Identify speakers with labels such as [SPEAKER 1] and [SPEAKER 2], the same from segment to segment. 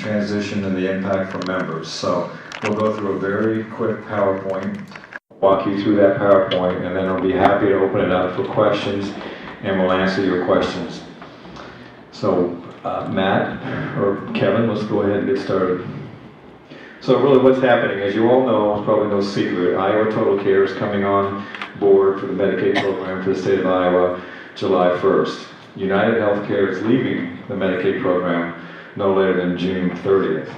[SPEAKER 1] transition and the impact for members. So we'll go through a very quick PowerPoint, walk you through that PowerPoint, and then I'll be happy to open it up for questions, and we'll answer your questions. So Matt or Kevin, let's go ahead and get started. So really what's happening, as you all know, it's probably no secret, Iowa Total Care is coming on board for the Medicaid program for the state of Iowa July 1st. United Healthcare is leaving the Medicaid program no later than June 30th.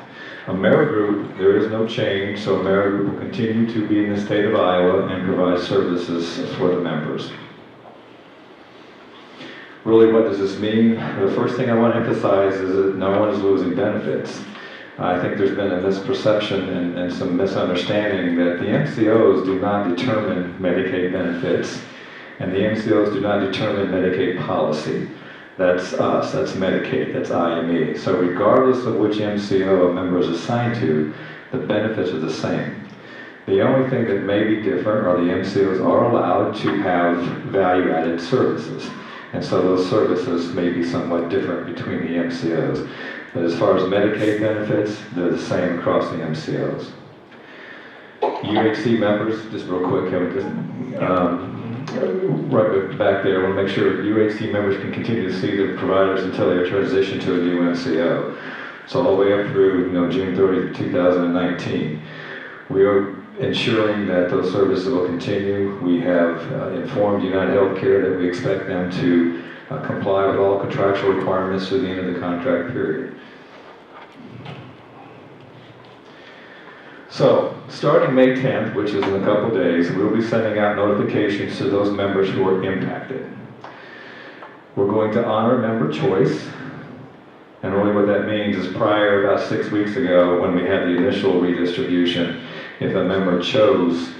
[SPEAKER 1] AmeriGroup, there is no change, so AmeriGroup will continue to be in the state of Iowa and provide services for the members. Really, what does this mean? The first thing I want to emphasize is that no one is losing benefits. I think there's been a misperception and some misunderstanding that the MCOs do not determine Medicaid benefits, and the MCOs do not determine Medicaid policy. That's us, that's Medicaid, that's IME. So regardless of which MCO a member is assigned to, the benefits are the same. The only thing that may be different are the MCOs are allowed to have value-added services. And so those services may be somewhat different between the MCOs. But as far as Medicaid benefits, they're the same across the MCOs. UHC members, just real quick, Kevin, right back there, I want to make sure UHC members can continue to see their providers until they transition to a new MCO. So all the way up through June 30th, 2019. We are ensuring that those services will continue. We have informed United Healthcare that we expect them to comply with all contractual requirements through the end of the contract period. So, starting May 10th, which is in a couple days, we'll be sending out notifications to those members who are impacted. We're going to honor member choice, and really what that means is prior, about 6 weeks ago, when we had the initial redistribution, if a member chose,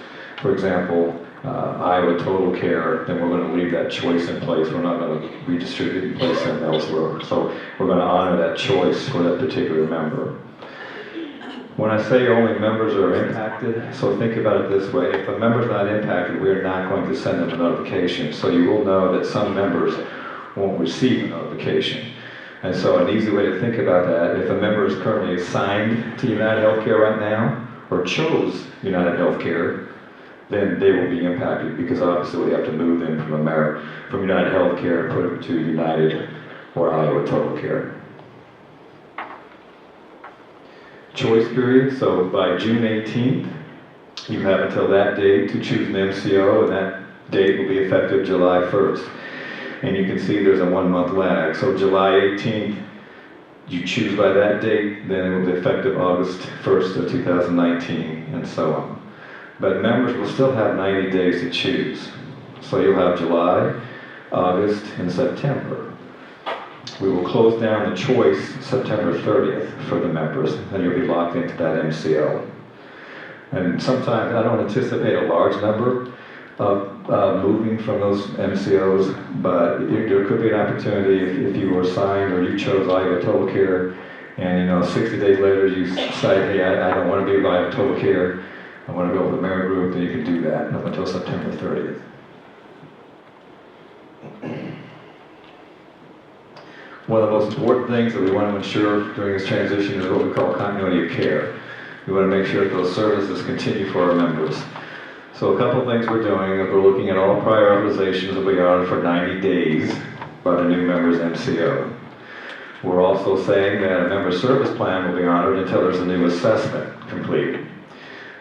[SPEAKER 1] for example, Iowa Total Care, then we're going to leave that choice in place. We're not going to redistribute and place them elsewhere. So we're going to honor that choice for that particular member. When I say only members are impacted, so think about it this way. If a member's not impacted, we're not going to send them a notification. So you will know that some members won't receive a notification. And so an easy way to think about that, if a member is currently assigned to United Healthcare right now, or chose United Healthcare, then they will be impacted because obviously we have to move them from United Healthcare and put them to United or Iowa Total Care. Choice period, so by June 18th, you have until that date to choose an MCO, and that date will be effective July 1st. And you can see there's a 1 month lag. So July 18th, you choose by that date, then it will be effective August 1st of 2019, and so on. But members will still have 90 days to choose. So you'll have July, August, and September. We will close down the choice September 30th for the members, and you'll be locked into that MCO. And sometimes, I don't anticipate a large number of moving from those MCOs, but there could be an opportunity if you were assigned or you chose Iowa Total Care, and 60 days later you decide, hey, I don't want to be with Iowa Total Care, I want to go with AmeriGroup, then you can do that up until September 30th. One of the most important things that we want to ensure during this transition is what we call continuity of care. We want to make sure that those services continue for our members. So a couple of things we're doing is we're looking at all prior authorizations that we honored for 90 days by the new member's MCO. We're also saying that a member service plan will be honored until there's a new assessment completed.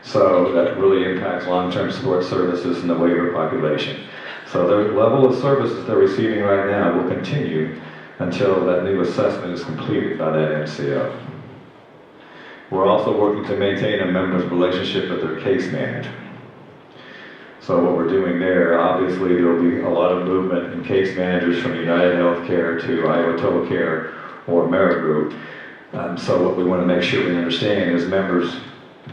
[SPEAKER 1] So that really impacts long-term support services in the waiver population. So the level of services they're receiving right now will continue until that new assessment is completed by that MCO. We're also working to maintain a member's relationship with their case manager. So what we're doing there, obviously there will be a lot of movement in case managers from United Healthcare to Iowa Total Care or AmeriGroup. So what we want to make sure we understand is members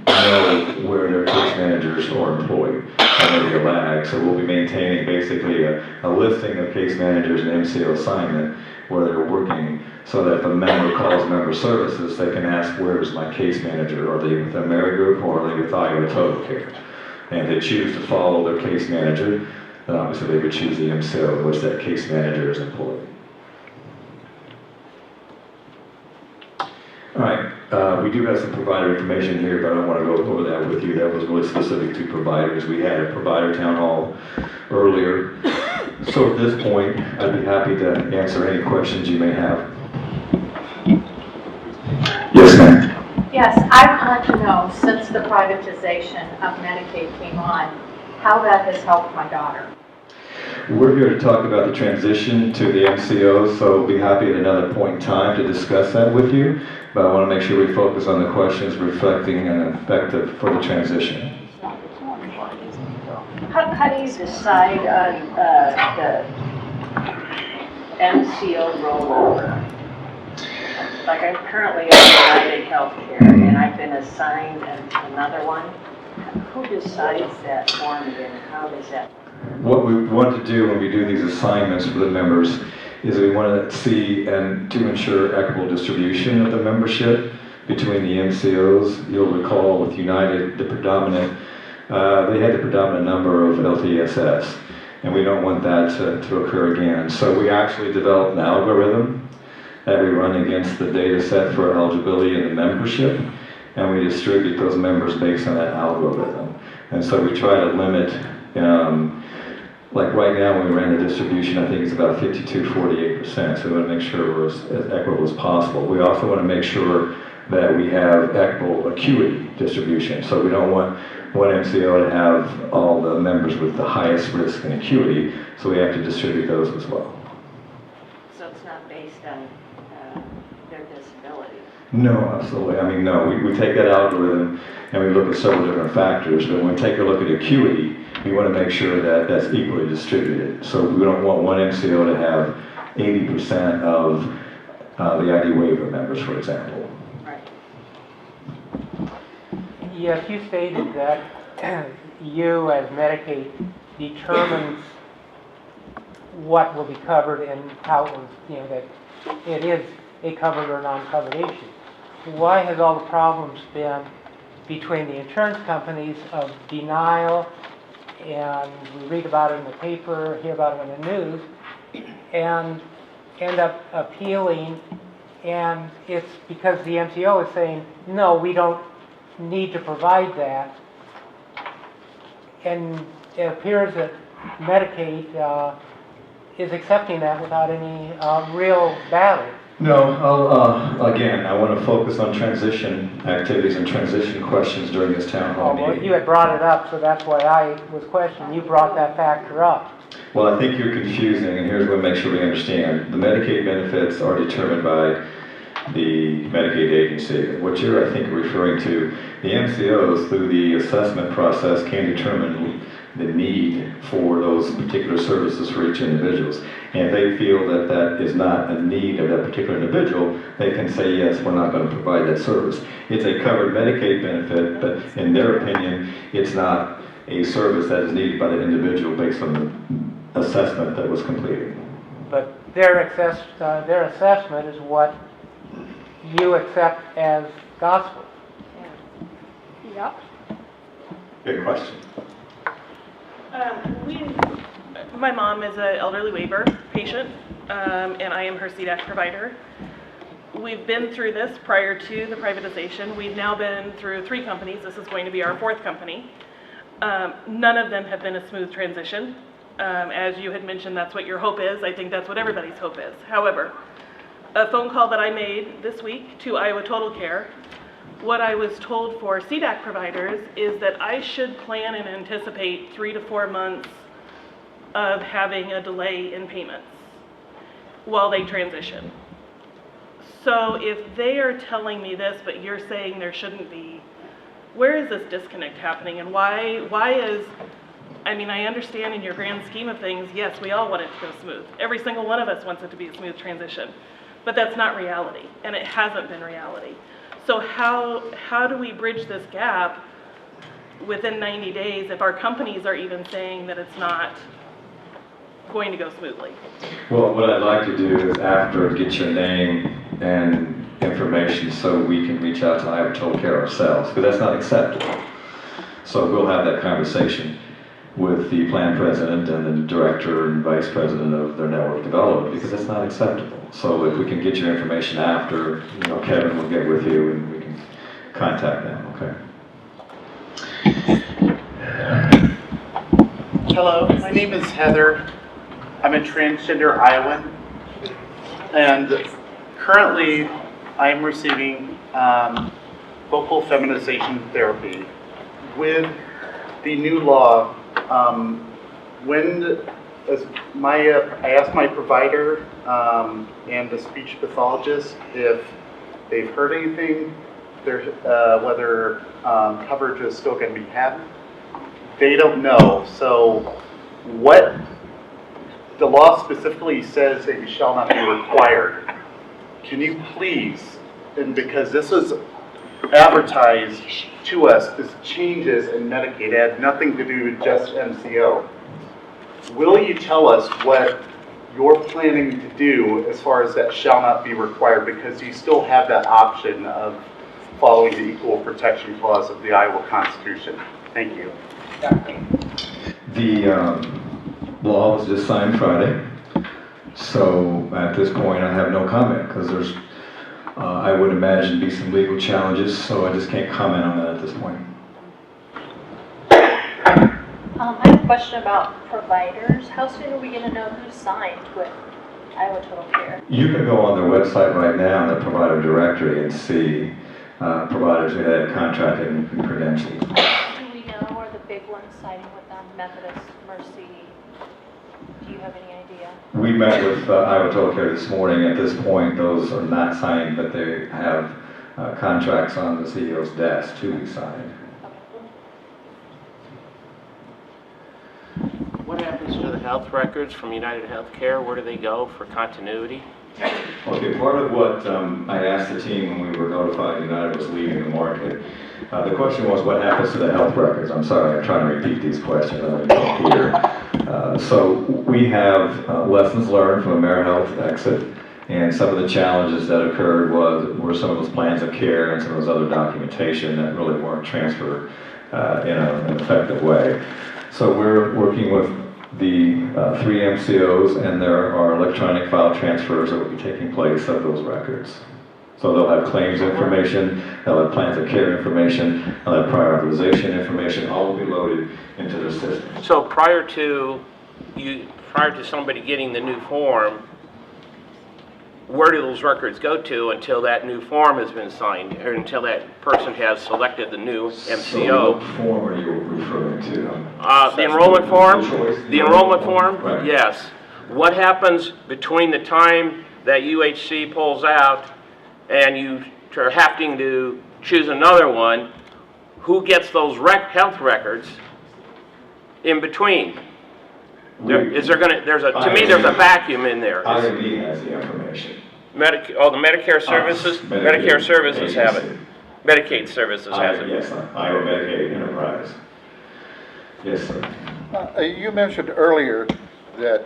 [SPEAKER 1] know where their case managers are employed. And there'll be a lag. So we'll be maintaining basically a listing of case managers and MCO assignment where they're working, so that if a member calls member services, they can ask, where is my case manager? Are they with AmeriGroup or are they with Iowa Total Care? And if they choose to follow their case manager, then obviously they would choose the MCO in which that case manager is employed. All right. We do have some provider information here, but I don't want to go over that with you. That was really specific to providers. We had a provider town hall earlier. So at this point, I'd be happy to answer any questions you may have. Yes, ma'am.
[SPEAKER 2] Yes, I'd like to know, since the privatization of Medicaid came on, how that has helped my daughter.
[SPEAKER 1] We're here to talk about the transition to the MCO, so we'll be happy at another point in time to discuss that with you. But I want to make sure we focus on the questions reflecting an effective for the transition.
[SPEAKER 3] How do you decide on the MCO rollover? Like I'm currently on United Healthcare and I've been assigned another one. Who decides that for me and how does that?
[SPEAKER 1] What we want to do when we do these assignments for the members is we want to see and to ensure equitable distribution of the membership between the MCOs. You'll recall with United, they had the predominant number of LTSS, and we don't want that to occur again. So we actually developed an algorithm that we run against the data set for eligibility in the membership, and we distribute those members based on that algorithm. And so we try to limit, like right now when we ran the distribution, I think it's about 52-48%, so we want to make sure we're as equitable as possible. We also want to make sure that we have equitable acuity distribution, so we don't want one MCO to have all the members with the highest risk and acuity, so we have to distribute those as well.
[SPEAKER 3] So it's not based on their disability?
[SPEAKER 1] No, absolutely. I mean, no, we take that algorithm and we look at several different factors, but when we take a look at acuity, we want to make sure that that's equally distributed. So we don't want one MCO to have 80% of the ID waiver members, for example.
[SPEAKER 3] Right.
[SPEAKER 4] Yes, you stated that you, as Medicaid, determines what will be covered and how it was, that it is a covered or non-covered issue. Why has all the problems been between the insurance companies of denial, and we read about it in the paper, hear about it in the news, and end up appealing, and it's because the MCO is saying, no, we don't need to provide that, and it appears that Medicaid is accepting that without any real battle.
[SPEAKER 1] No, again, I want to focus on transition activities and transition questions during this town hall
[SPEAKER 4] Well,
[SPEAKER 1] meeting.
[SPEAKER 4] you had brought it up, so that's why I was questioning. You brought that factor up.
[SPEAKER 1] Well, I think you're confusing, and here's what make sure we understand. The Medicaid benefits are determined by the Medicaid agency. What you're, I think, referring to, the MCOs, through the assessment process, can determine the need for those particular services for each individuals. And if they feel that that is not a need of that particular individual, they can say, yes, we're not going to provide that service. It's a covered Medicaid benefit, but in their opinion, it's not a service that is needed by the individual based on the assessment that was completed.
[SPEAKER 4] But their assessment is what you accept as gospel.
[SPEAKER 2] Yep.
[SPEAKER 1] Good question.
[SPEAKER 5] My mom is an elderly waiver patient, and I am her CDAC provider. We've been through this prior to the privatization. We've now been through 3 companies. This is going to be our 4th company. None of them have been a smooth transition. As you had mentioned, that's what your hope is. I think that's what everybody's hope is. However, a phone call that I made this week to Iowa Total Care, what I was told for CDAC providers is that I should plan and anticipate 3 to 4 months of having a delay in payments while they transition. So if they are telling me this, but you're saying there shouldn't be, where is this disconnect happening, and why is, I mean, I understand in your grand scheme of things, yes, we all want it to go smooth. Every single one of us wants it to be a smooth transition, but that's not reality, and it hasn't been reality. So how do we bridge this gap within 90 days if our companies are even saying that it's not going to go smoothly?
[SPEAKER 1] Well, what I'd like to do is after get your name and information so we can reach out to Iowa Total Care ourselves, because that's not acceptable. So we'll have that conversation with the plan president and the director and vice president of their network development, because that's not acceptable. So if we can get your information after, Kevin will get with you and we contact them, okay?
[SPEAKER 6] Hello, my name is Heather. I'm a transgender Iowan, and currently I'm receiving vocal feminization therapy. With the new law, I asked my provider and the speech pathologist if they've heard anything, whether coverage is still going to be had. They don't know. So what the law specifically says that you shall not be required. Can you please, and because this is advertised to us as changes in Medicaid, it had nothing to do with just MCO. Will you tell us what you're planning to do as far as that shall not be required, because you still have that option of following the Equal Protection Clause of the Iowa Constitution? Thank you.
[SPEAKER 1] The law was just signed Friday, so at this point I have no comment because there's, I would imagine, be some legal challenges, so I just can't comment on that at this point.
[SPEAKER 2] I have a question about providers. How soon are we going to know who's signed with Iowa Total Care?
[SPEAKER 1] You can go on their website right now in the provider directory and see providers who had contracted and credentialed.
[SPEAKER 2] Do we know, are the big ones signing with them? Methodist, Mercy? Do you have any idea?
[SPEAKER 1] We met with Iowa Total Care this morning. At this point, those are not signed, but they have contracts on the CEO's desk to be signed.
[SPEAKER 7] What happens to the health records from United Healthcare? Where do they go for continuity?
[SPEAKER 1] Okay, part of what I asked the team when we were notified United was leaving the market, the question was what happens to the health records? I'm sorry, I'm trying to repeat these questions. I'm going to here. So we have lessons learned from AmeriHealth exit, and some of the challenges that occurred were some of those plans of care and some of those other documentation that really weren't transferred in an effective way. So we're working with the 3 MCOs, and there are electronic file transfers that will be taking place of those records. So they'll have claims information, they'll have plans of care information, they'll have prior authorization information, all will be loaded into the system.
[SPEAKER 7] So prior to somebody getting the new form, where do those records go to until that new form has been signed, or until that person has selected the new MCO?
[SPEAKER 1] So what form are you referring to?
[SPEAKER 7] The enrollment form? The enrollment form?
[SPEAKER 1] Right.
[SPEAKER 7] Yes. What happens between the time that UHC pulls out and you are having to choose another one? Who gets those health records in between? There's a vacuum in there.
[SPEAKER 1] IME has the information.
[SPEAKER 7] The Medicare services? Medicare services have it. Medicaid services has it.
[SPEAKER 1] Yes, Iowa Medicaid Enterprise. Yes, sir.
[SPEAKER 8] You mentioned earlier that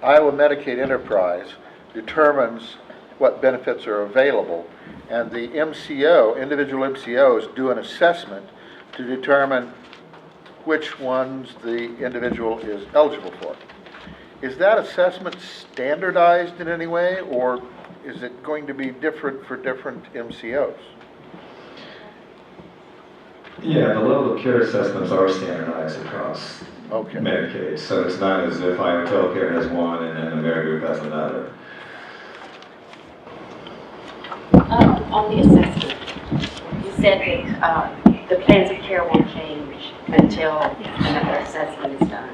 [SPEAKER 8] Iowa Medicaid Enterprise determines what benefits are available, and the individual MCOs do an assessment to determine which ones the individual is eligible for. Is that assessment standardized in any way, or is it going to be different for different MCOs?
[SPEAKER 1] Yeah, the level of care assessments are standardized across Medicaid, so it's not as if Iowa Total Care has one and then AmeriGroup has another.
[SPEAKER 9] On the assessment, you said that the plans of care won't change until another assessment is done.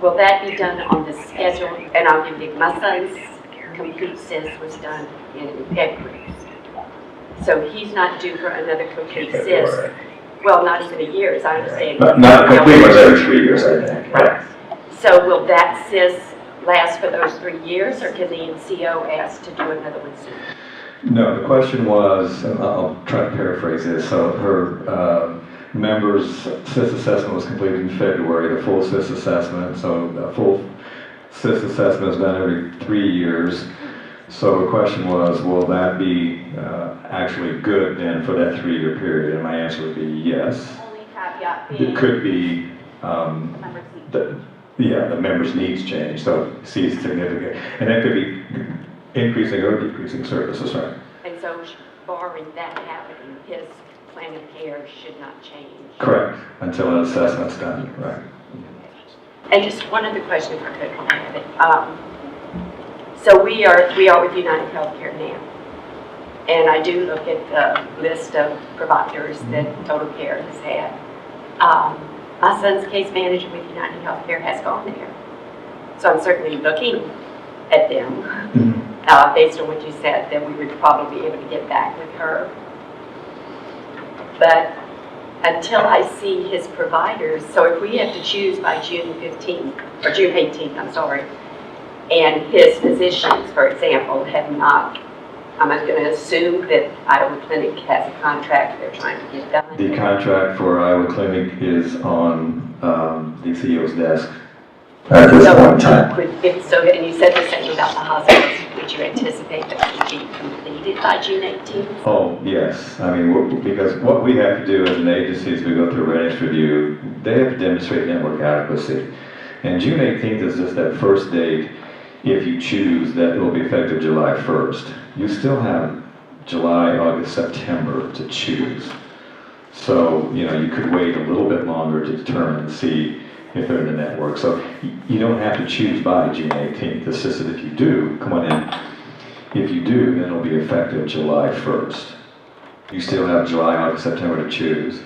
[SPEAKER 9] Will that be done on the schedule? And I'll give you, my son's complete CIS was done in February. So he's not due for another complete CIS. Well, not even a year, as I understand.
[SPEAKER 1] Not complete ones every 3 years, I think.
[SPEAKER 9] Right. So will that CIS last for those 3 years, or can the NCO ask to do another one soon?
[SPEAKER 1] No, the question was, and I'll try to paraphrase this, so her members' CIS assessment was completed in February, the full CIS assessment, so the full CIS assessment is done every 3 years. So the question was, will that be actually good then for that 3-year period? And my answer would be yes.
[SPEAKER 2] Only caveat being.
[SPEAKER 1] It could be,
[SPEAKER 2] members need.
[SPEAKER 1] the members' needs change, so see it's significant. And that could be increasing or decreasing services, right?
[SPEAKER 9] And so barring that happening, his plan of care should not change.
[SPEAKER 1] Correct, until an assessment's done, right.
[SPEAKER 9] And just one other question if I could, while I have it. So we are with United Healthcare now. And I do look at the list of providers that Total Care has had. My son's case manager with United Healthcare has gone there. So I'm certainly looking at them. Based on what you said, that we would probably be able to get back with her. But until I see his providers, so if we have to choose by June 15th, or June 18th, I'm sorry, and his physicians, for example, have not, I'm going to assume that Iowa Clinic has a contract they're trying to get done.
[SPEAKER 1] The contract for Iowa Clinic is on the CEO's desk at this point in time.
[SPEAKER 9] And you said the same about the hospitals. Would you anticipate that would be completed by June 18th?
[SPEAKER 1] Oh, yes. I mean, because what we have to do as an agency as we go through a readiness review, they have to demonstrate network adequacy. And June 18th is just that first date. If you choose, that it will be effective July 1st. You still have July, August, September to choose. So, you know, you could wait a little bit longer to determine and see if they're in the network. So you don't have to choose by June 18th. It's just that if you do, come on in. If you do, then it'll be effective July 1st. You still have July, August, September to choose.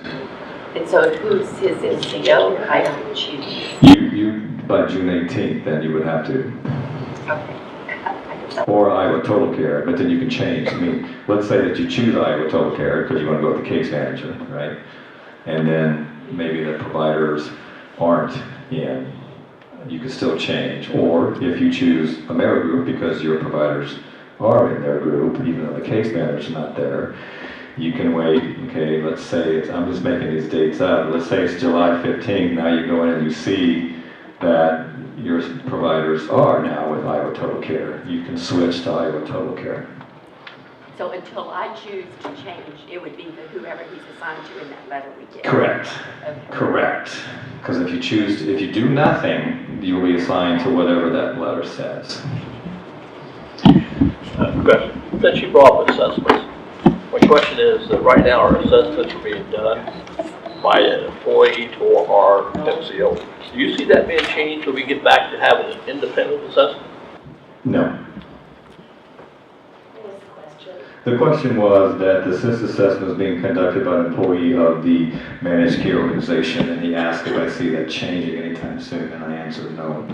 [SPEAKER 9] And so who's his NCO? I don't choose.
[SPEAKER 1] You by June 18th, then you would have to.
[SPEAKER 9] Okay.
[SPEAKER 1] Or Iowa Total Care, but then you can change. I mean, let's say that you choose Iowa Total Care because you want to go with the case manager, right? And then maybe the providers aren't in, you can still change. Or if you choose AmeriGroup because your providers are in their group, even though the case manager's not there, you can wait. Okay, let's say it's, I'm just making these dates up. Let's say it's July 15th. Now you go in and you see that your providers are now with Iowa Total Care. You can switch to Iowa Total Care.
[SPEAKER 9] So until I choose to change, it would be whoever he's assigned to in that letter we get.
[SPEAKER 1] Correct.
[SPEAKER 9] Okay.
[SPEAKER 1] Correct. Because if you do nothing, you'll be assigned to whatever that letter says.
[SPEAKER 10] Question. Since you brought up assessments, my question is that right now our assessments are being done by an employee to our MCO. Do you see that being changed when we get back to having an independent assessment?
[SPEAKER 1] No. The question was that the SIS assessment was being conducted by an employee of the managed care organization, and he asked if I see that changing anytime soon, and I answered no.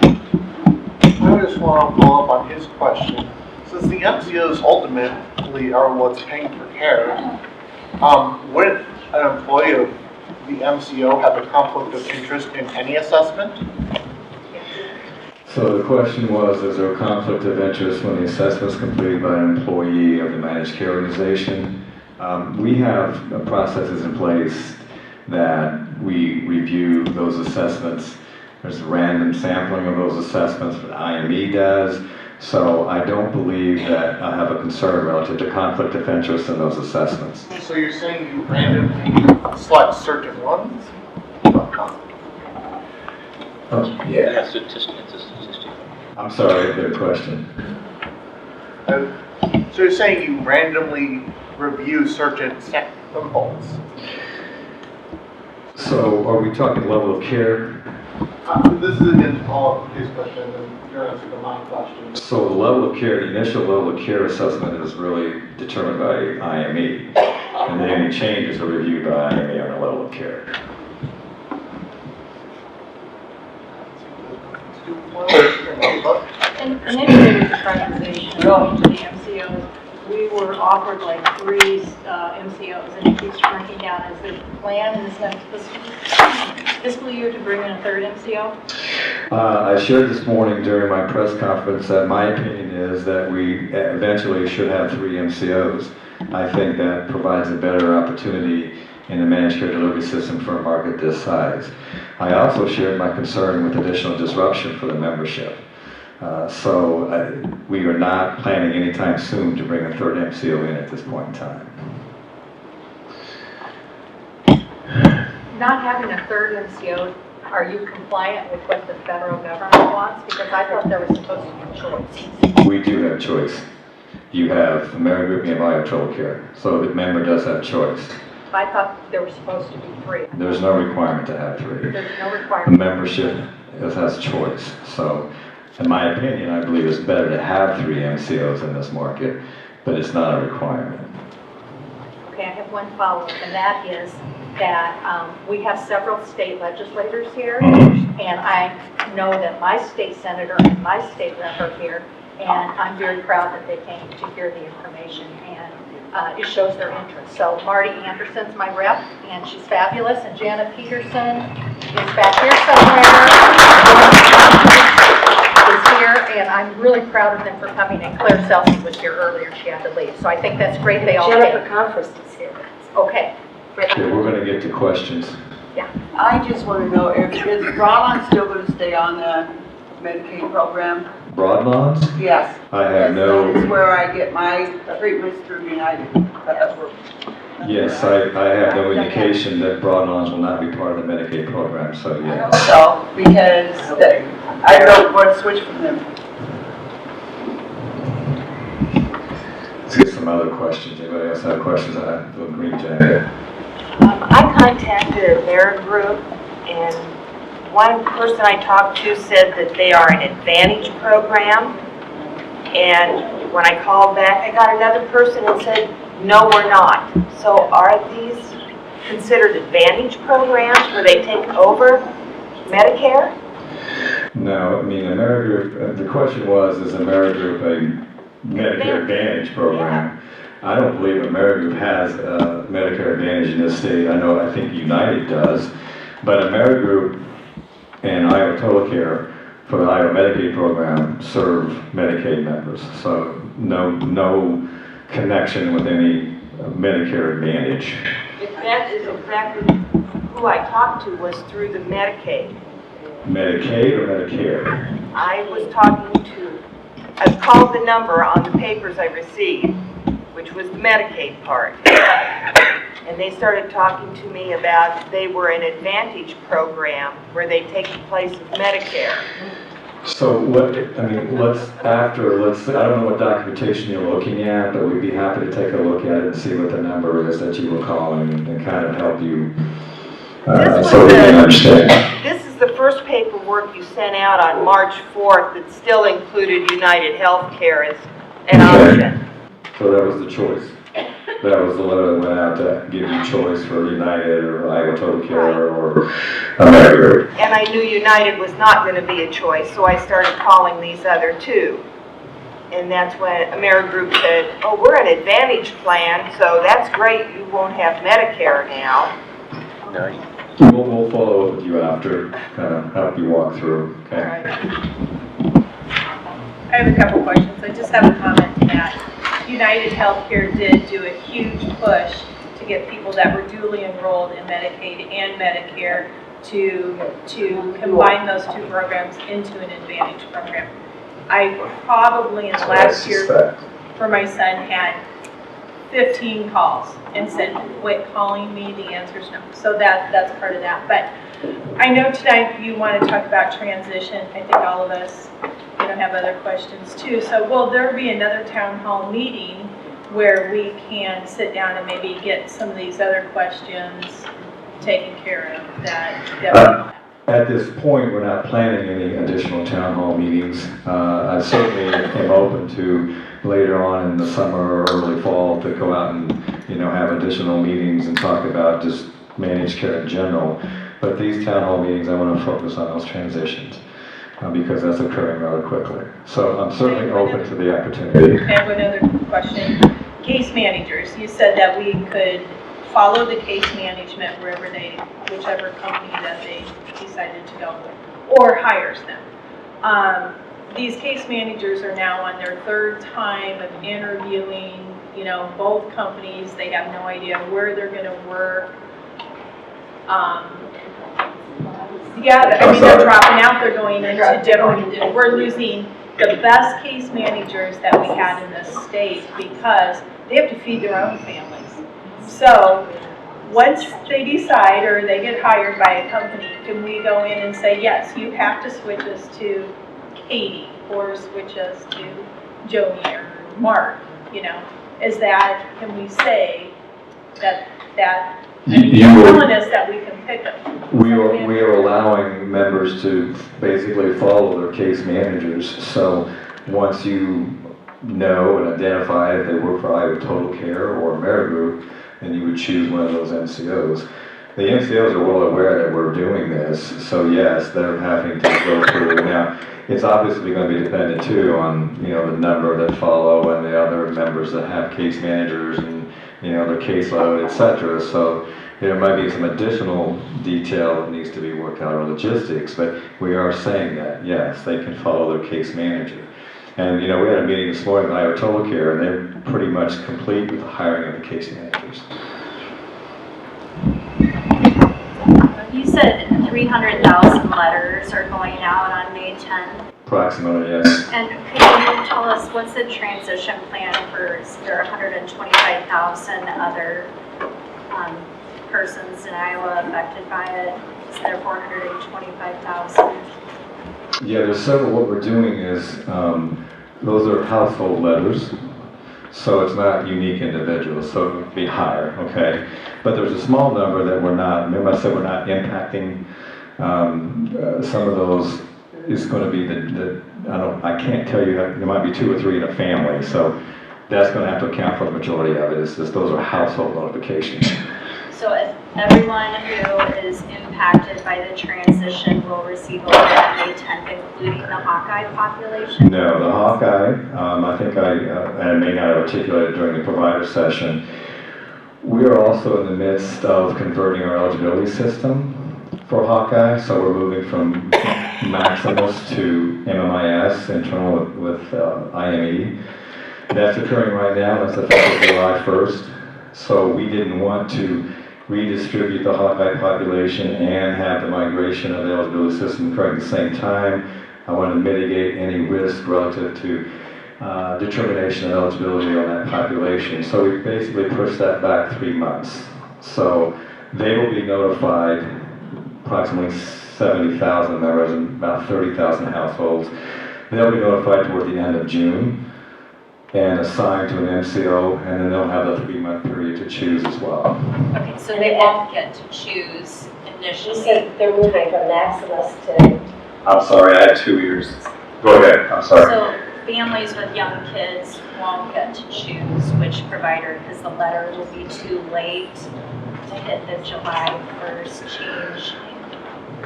[SPEAKER 6] I just want to follow up on his question. Since the MCOs ultimately are what's paying for care, would an employee of the MCO have a conflict of interest in any assessment?
[SPEAKER 1] So the question was, is there a conflict of interest when the assessment is completed by an employee of the managed care organization? We have processes in place that we review those assessments. There's a random sampling of those assessments that IME does. So I don't believe that I have a concern relative to conflict of interest in those assessments.
[SPEAKER 6] So you're saying you randomly select certain ones?
[SPEAKER 1] Oh, yeah.
[SPEAKER 10] It's a statistic.
[SPEAKER 1] I'm sorry, good question.
[SPEAKER 6] So you're saying you randomly review certain samples?
[SPEAKER 1] So are we talking level of care?
[SPEAKER 6] This is against all of his question and your answer to my question.
[SPEAKER 1] So the level of care, the initial level of care assessment is really determined by IME. And then any changes are reviewed by IME on the level of care.
[SPEAKER 2] And initially with the privatization of the MCOs, we were offered like 3 MCOs, and it keeps shrinking down. Is there a plan in this next fiscal year to bring in a 3rd MCO?
[SPEAKER 1] I shared this morning during my press conference that my opinion is that we eventually should have 3 MCOs. I think that provides a better opportunity in the managed care delivery system for a market this size. I also shared my concern with additional disruption for the membership. So we are not planning anytime soon to bring a 3rd MCO in at this point in time.
[SPEAKER 2] Not having a 3rd MCO, are you compliant with what the federal government wants? Because I thought there was supposed to be choice.
[SPEAKER 1] We do have choice. you have Amerigroup and you have Iowa Total Care. So the member does have choice.
[SPEAKER 2] I thought there were supposed to be 3.
[SPEAKER 1] There's no requirement to have 3.
[SPEAKER 2] There's no
[SPEAKER 1] A
[SPEAKER 2] requirement.
[SPEAKER 1] membership has choice. So in my opinion, I believe it's better to have 3 MCOs in this market, but it's not a requirement.
[SPEAKER 2] Okay, I have one follow-up, and that is that we have several state legislators here, and I know that my state senator and my state rep are here, and I'm very proud that they came to hear the information, and it shows their interest. So Marty Anderson's my rep, and she's fabulous, and Jana Peterson is back here somewhere. Is here, and I'm really proud of them for coming, and Claire Selfie was here earlier, she had to leave, so I think that's great they all
[SPEAKER 9] Jennifer
[SPEAKER 2] came.
[SPEAKER 9] Conference is here.
[SPEAKER 2] Okay.
[SPEAKER 1] Okay, we're going to get to questions.
[SPEAKER 11] I just want to know if, is Broadlawn still going to stay on the Medicaid program?
[SPEAKER 1] Broadlawns?
[SPEAKER 11] Yes.
[SPEAKER 1] I have no.
[SPEAKER 11] That's where I get my treatments through United.
[SPEAKER 1] Yes, I have no indication that Broadlawns will not be part of the Medicaid program, so yes.
[SPEAKER 11] So, because I don't want to switch from them.
[SPEAKER 1] Let's get some other questions. Anybody else have questions? I have a green jacket.
[SPEAKER 3] I contacted Amerigroup, and one person I talked to said that they are an Advantage program. And when I called back, I got another person and said, no, we're not. So are these considered Advantage programs where they take over Medicare?
[SPEAKER 1] No, I mean, Amerigroup, the question was, is Amerigroup a Medicare Advantage program? I don't believe Amerigroup has Medicare Advantage in this state. I think United does. But Amerigroup and Iowa Total Care for the Iowa Medicaid program serve Medicaid members. So no connection with any Medicare Advantage.
[SPEAKER 3] That is exactly who I talked to, was through the Medicaid.
[SPEAKER 1] Medicaid or Medicare?
[SPEAKER 3] I called the number on the papers I received, which was the Medicaid part. And they started talking to me about they were an Advantage program where they take the place of Medicare.
[SPEAKER 1] So I don't know what documentation you're looking at, but we'd be happy to take a look at it and see what the number is that you were calling and kind of help you so we can understand.
[SPEAKER 3] This is the first paperwork you sent out on March 4th that still included United Healthcare as an option.
[SPEAKER 1] So that was the choice. That was the letter that went out to give you choice for United or Iowa Total Care or Amerigroup.
[SPEAKER 3] And I knew United was not going to be a choice, so I started calling these other two. And that's when Amerigroup said, oh, we're an Advantage plan, so that's great, you won't have Medicare now.
[SPEAKER 1] We'll follow up with you after, kind of help you walk through, okay?
[SPEAKER 2] I have a couple questions. I just have a comment that United Healthcare did do a huge push to get people that were duly enrolled in Medicaid and Medicare to combine those two programs into an Advantage program. I probably in the last year for my son had 15 calls and said, quit calling me, the answer's no. So that's part of that. But I know tonight you want to talk about transition. I think all of us have other questions too. So will there be another town hall meeting where we can sit down and maybe get some of these other questions taken care of that
[SPEAKER 1] At this point, we're not planning any additional town hall meetings. I certainly am open to later on in the summer or early fall to go out and have additional meetings and talk about just managed care in general. But these town hall meetings, I want to focus on those transitions because that's occurring rather quickly. So I'm certainly open to the opportunity.
[SPEAKER 2] I have another question. Case managers, you said that we could follow the case management whichever company that they decided to go with, or hires them. These case managers are now on their third time of interviewing, both companies. They have no idea where they're going to work. They're dropping out. They're going into different. We're losing the best case managers that we had in this state because they have to feed their own families. So once they decide or they get hired by a company, can we go in and say, yes, you have to switch us to Katie or switch us to Joni or Mark? you know, is that, can we say that, I
[SPEAKER 1] You-
[SPEAKER 2] mean,
[SPEAKER 1] you
[SPEAKER 2] you're
[SPEAKER 1] will-
[SPEAKER 2] telling us that we can pick them.
[SPEAKER 1] We are allowing members to basically follow their case managers. So once you know and identify if they work for either Total Care or Amerigroup, then you would choose one of those MCOs. The MCOs are well aware that we're doing this, so yes, they're having to go through. Now, it's obviously going to be dependent too on, you know, the number that follow and the other members that have case managers and, you know, their caseload, et cetera. So there might be some additional detail that needs to be worked out or logistics, but we are saying that, yes, they can follow their case manager. And, you know, we had a meeting this morning with Iowa Total Care, and they're pretty much complete with the hiring of the case managers.
[SPEAKER 2] You said 300,000 letters are going out on May 10th.
[SPEAKER 1] Approximately, yes.
[SPEAKER 2] And could you tell us what's the transition plan for, there are 125,000 other persons in Iowa affected by it? Is there 425,000?
[SPEAKER 1] Yeah, there's several. What we're doing is, those are household letters, so it's not unique individuals, so it would be higher, okay? But there's a small number that we're not, remember I said we're not impacting, some of those is going to be I can't tell you, there might be 2 or 3 in a family, so that's going to have to account for the majority of it. It's just, those are household notifications.
[SPEAKER 2] So if everyone who is impacted by the transition will receive a letter on May 10th, including the Hawkeye population?
[SPEAKER 1] No, the Hawkeye, I think I may not have articulated during the provider session, we are also in the midst of converting our eligibility system for Hawkeye, so we're moving from Maximus to MMIS, internal with IME. That's occurring right now, that's effective July 1st, so we didn't want to redistribute the Hawkeye population and have the migration of the eligibility system occurring at the same time. I wanted to mitigate any risk relative to determination of eligibility on that population. So we basically pushed that back 3 months. So they will be notified, approximately 70,000 members and about 30,000 households. They'll be notified toward the end of June and assigned to an MCO, and then they'll have a 3-month period to choose as well.
[SPEAKER 2] Okay, so they won't get to choose
[SPEAKER 3] You
[SPEAKER 2] initially.
[SPEAKER 3] said they're moving from Maximus to,
[SPEAKER 1] I'm sorry, I had 2 years. Go ahead, I'm sorry.
[SPEAKER 2] So families with young kids won't get to choose which provider because the letter will be too late to hit the July 1st change.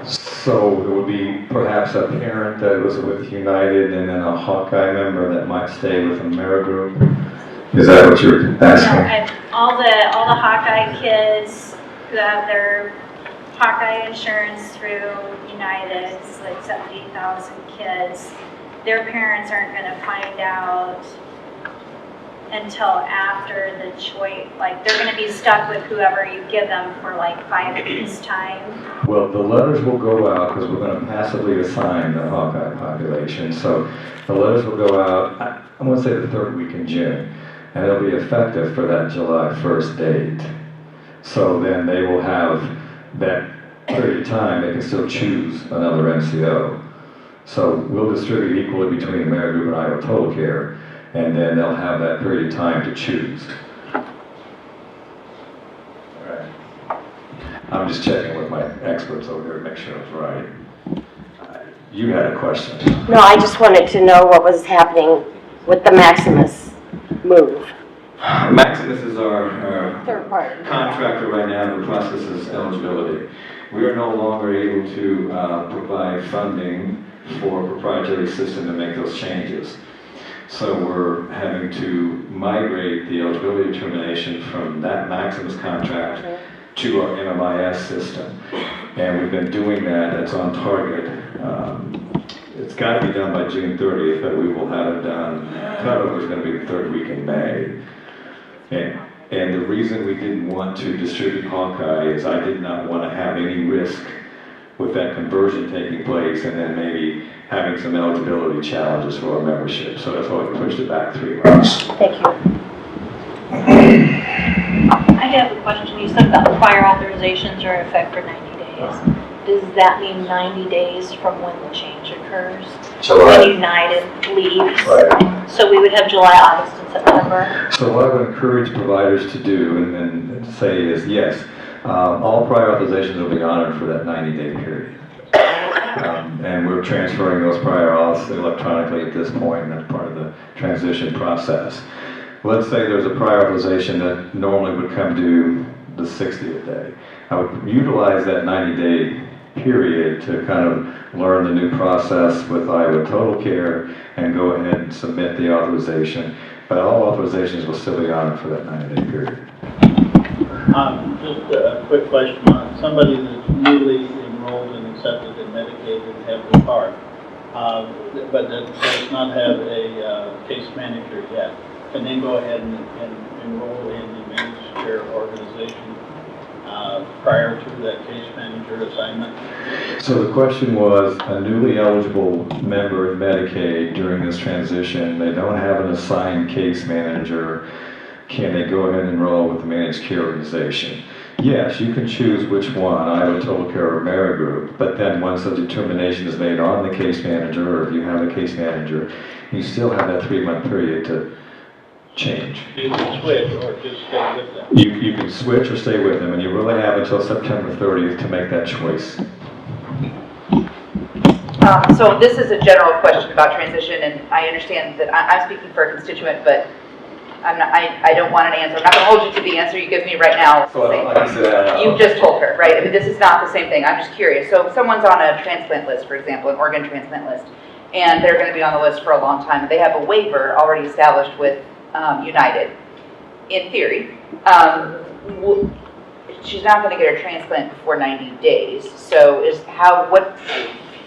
[SPEAKER 1] So it would be perhaps a parent that was with United and then a Hawkeye member that might stay with Amerigroup? Is that what you're asking?
[SPEAKER 2] All the Hawkeye kids who have their Hawkeye insurance through United, it's like 70,000 kids, their parents aren't gonna find out until after the choice, like they're gonna be stuck with whoever you give them for like 5 weeks time.
[SPEAKER 1] Well, the letters will go out because we're going to passively assign the Hawkeye population. So the letters will go out, I'm going to say the 3rd week in June, and they'll be effective for that July 1st date. So then they will have that period of time, they can still choose another MCO. So we'll distribute equally between Amerigroup and Iowa Total Care, and then they'll have that period of time to choose. I'm just checking with my experts over here to make sure it's right. You had a question.
[SPEAKER 3] no, I just wanted to know what was happening with the Maximus move.
[SPEAKER 1] Maximus is our
[SPEAKER 3] Third party.
[SPEAKER 1] contractor right now that processes eligibility. We are no longer able to provide funding for a proprietary system to make those changes. So we're having to migrate the eligibility determination from that Maximus contract to our MMIS system. And we've been doing that, it's on target. It's got to be done by June 30th, but we will have it done. Cutover is going to be the 3rd week in May. And the reason we didn't want to distribute Hawkeye is I did not want to have any risk with that conversion taking place and then maybe having some eligibility challenges for our membership. So that's why we pushed it back 3 months.
[SPEAKER 3] Thank you.
[SPEAKER 2] I have a question. You said that the prior authorizations are in effect for 90 days. Does that mean 90 days from when the change occurs?
[SPEAKER 1] July.
[SPEAKER 2] When United leaves?
[SPEAKER 1] Right.
[SPEAKER 2] So we would have July, August, and September?
[SPEAKER 1] So what I would encourage providers to do and say is, yes, all prior authorizations will be honored for that 90-day period. And we're transferring those prior auths electronically at this point, and that's part of the transition process. Let's say there's a prior authorization that normally would come due the 60th day. I would utilize that 90-day period to kind of learn the new process with Iowa Total Care and go ahead and submit the authorization. But all authorizations will still be honored for that 90-day period.
[SPEAKER 12] Just a quick question on somebody that's newly enrolled and accepted in Medicaid and have the card, but that does not have a case manager yet. Can they go ahead and enroll in the managed care organization prior to that case manager assignment?
[SPEAKER 1] So the question was, a newly eligible member of Medicaid during this transition, they don't have an assigned case manager, can they go ahead and enroll with the managed care organization? Yes, you can choose which one, Iowa Total Care or Amerigroup, but then once the determination is made on the case manager, or if you have a case manager, you still have that 3-month period to change.
[SPEAKER 12] You can switch or just stay with them?
[SPEAKER 1] You can switch or stay with them, and you really have until September 30th to make that choice.
[SPEAKER 13] So this is a general question about transition, and I understand that I'm speaking for a constituent, but I don't want an answer. I'm not going to hold you to the answer you give me right now.
[SPEAKER 1] So I can say that.
[SPEAKER 13] You just told her, right? I mean, this is not the same thing. I'm just curious. So if someone's on a transplant list, for example, an organ transplant list, and they're going to be on the list for a long time, and they have a waiver already established with United, in theory, she's not going to get her transplant before 90 days. So what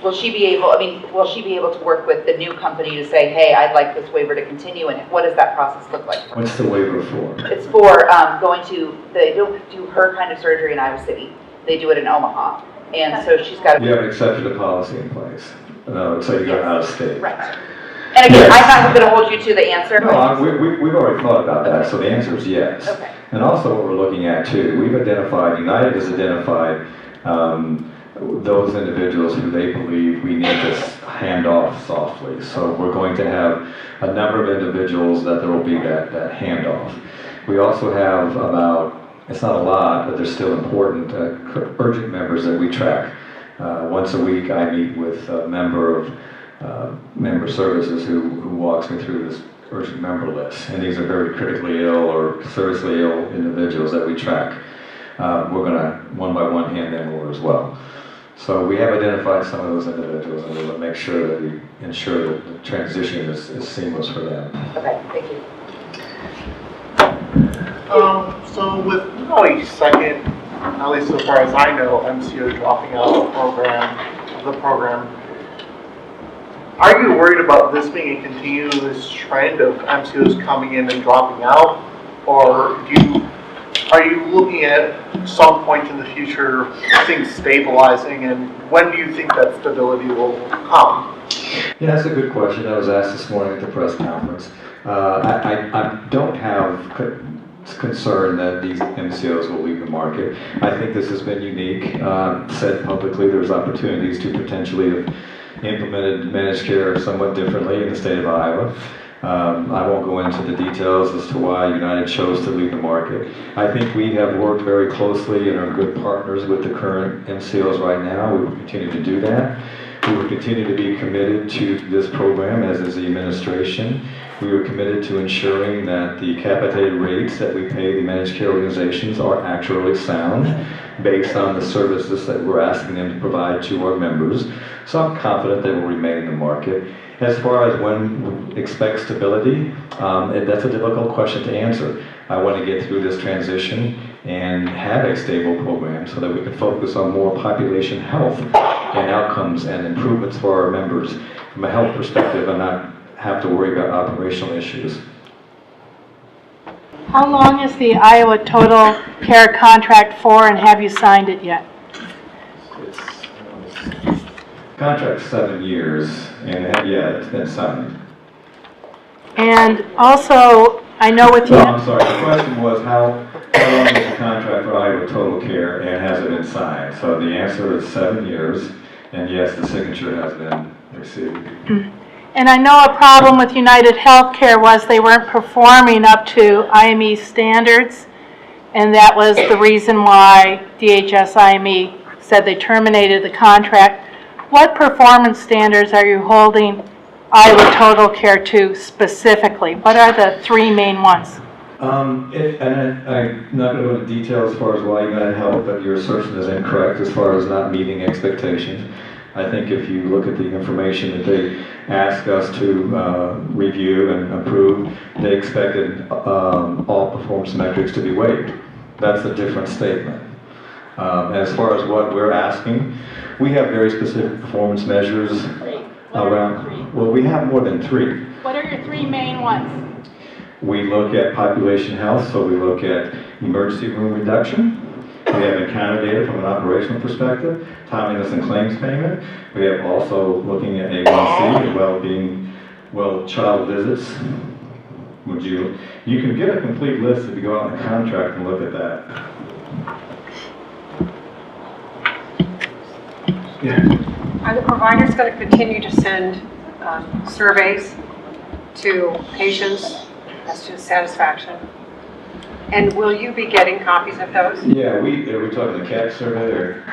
[SPEAKER 13] will she be able, will she be able to work with the new company to say, hey, I'd like this waiver to continue, and what does that process look like?
[SPEAKER 1] What's the waiver for?
[SPEAKER 13] It's for they don't do her kind of surgery in Iowa City. They do it in Omaha. And so she's got to...
[SPEAKER 1] You haven't accepted a policy in place. So you go out of state.
[SPEAKER 13] Right. And again,
[SPEAKER 1] Yes.
[SPEAKER 13] I'm not going to hold you to the answer.
[SPEAKER 1] No, we've already thought about that, so the answer is yes.
[SPEAKER 13] Okay.
[SPEAKER 1] And also what we're looking at too, United has identified those individuals who they believe we need to hand off softly. So we're going to have a number of individuals that there will be that handoff. We also have about, it's not a lot, but they're still important, urgent members that we track. Once a week I meet with a member of member services who walks me through this urgent member list. And these are very critically ill or seriously ill individuals that we track. We're going to one by one hand them over as well. So we have identified some of those individuals, and we'll make sure that we ensure that the transition is seamless for them.
[SPEAKER 13] Okay, thank you.
[SPEAKER 6] So with only second, at least so far as I know, MCO dropping out of the program, are you worried about this being a continuous trend of MCOs coming in and dropping out? Or are you looking at some point in the future things stabilizing, and when do you think that stability will come?
[SPEAKER 1] Yeah, that's a good question. That was asked this morning at the press conference. I don't have concern that these MCOs will leave the market. I think this has been unique. Said publicly, there's opportunities to potentially have implemented managed care somewhat differently in the state of Iowa. I won't go into the details as to why United chose to leave the market. I think we have worked very closely and are good partners with the current MCOs right now. We will continue to do that. We will continue to be committed to this program, as is the administration. We are committed to ensuring that the capitated rates that we pay the managed care organizations are actually sound, based on the services that we're asking them to provide to our members. So I'm confident they will remain in the market. As far as when we expect stability, that's a difficult question to answer. I want to get through this transition and have a stable program so that we can focus on more population health and outcomes and improvements for our members from a health perspective and not have to worry about operational issues.
[SPEAKER 2] How long is the Iowa Total Care contract for, and have you signed it yet?
[SPEAKER 1] It's contract's 7 years, and yeah, it's been signed.
[SPEAKER 2] And also, I know with you...
[SPEAKER 1] No, I'm sorry, the question was how long is the contract for Iowa Total Care and has it been signed? So the answer is 7 years, and yes, the signature has been received.
[SPEAKER 2] And I know a problem with United Healthcare was they weren't performing up to IME standards, and that was the reason why DHS IME said they terminated the contract. What performance standards are you holding Iowa Total Care to specifically? What are the three main ones?
[SPEAKER 1] I'm not going to go into detail as far as why you got help, but your assertion is incorrect as far as not meeting expectations. I think if you look at the information that they asked us to review and approve, they expected all performance metrics to be waived. That's a different statement. As far as what we're asking, we have very specific performance measures around. Well, we have more than three.
[SPEAKER 2] What are your three main ones?
[SPEAKER 1] We look at population health, so we look at emergency room reduction. We have encounter data from an operational perspective, timeliness and claims payment. We have also looking at A1C, well-being, child visits. You can get a complete list if you go out in the contract and look at that. Yeah.
[SPEAKER 14] Are the providers going to continue to send surveys to patients as to satisfaction? And will you be getting copies of those?
[SPEAKER 1] Yeah, are we talking the CAT survey or?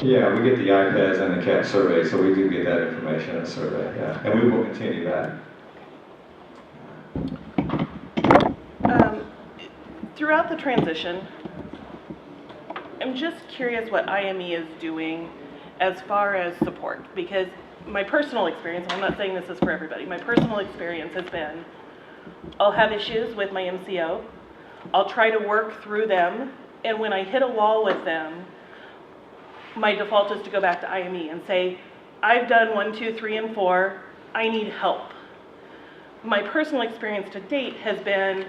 [SPEAKER 1] Yeah, we get the iPads and the CAT survey, so we do get that information in a survey, yeah. And we will continue that.
[SPEAKER 5] Throughout the transition, I'm just curious what IME is doing as far as support, because my personal experience, I'm not saying this is for everybody, my personal experience has been, I'll have issues with my MCO, I'll try to work through them, and when I hit a wall with them, my default is to go back to IME and say, I've done 1, 2, 3, and 4, I need help. My personal experience to date has been,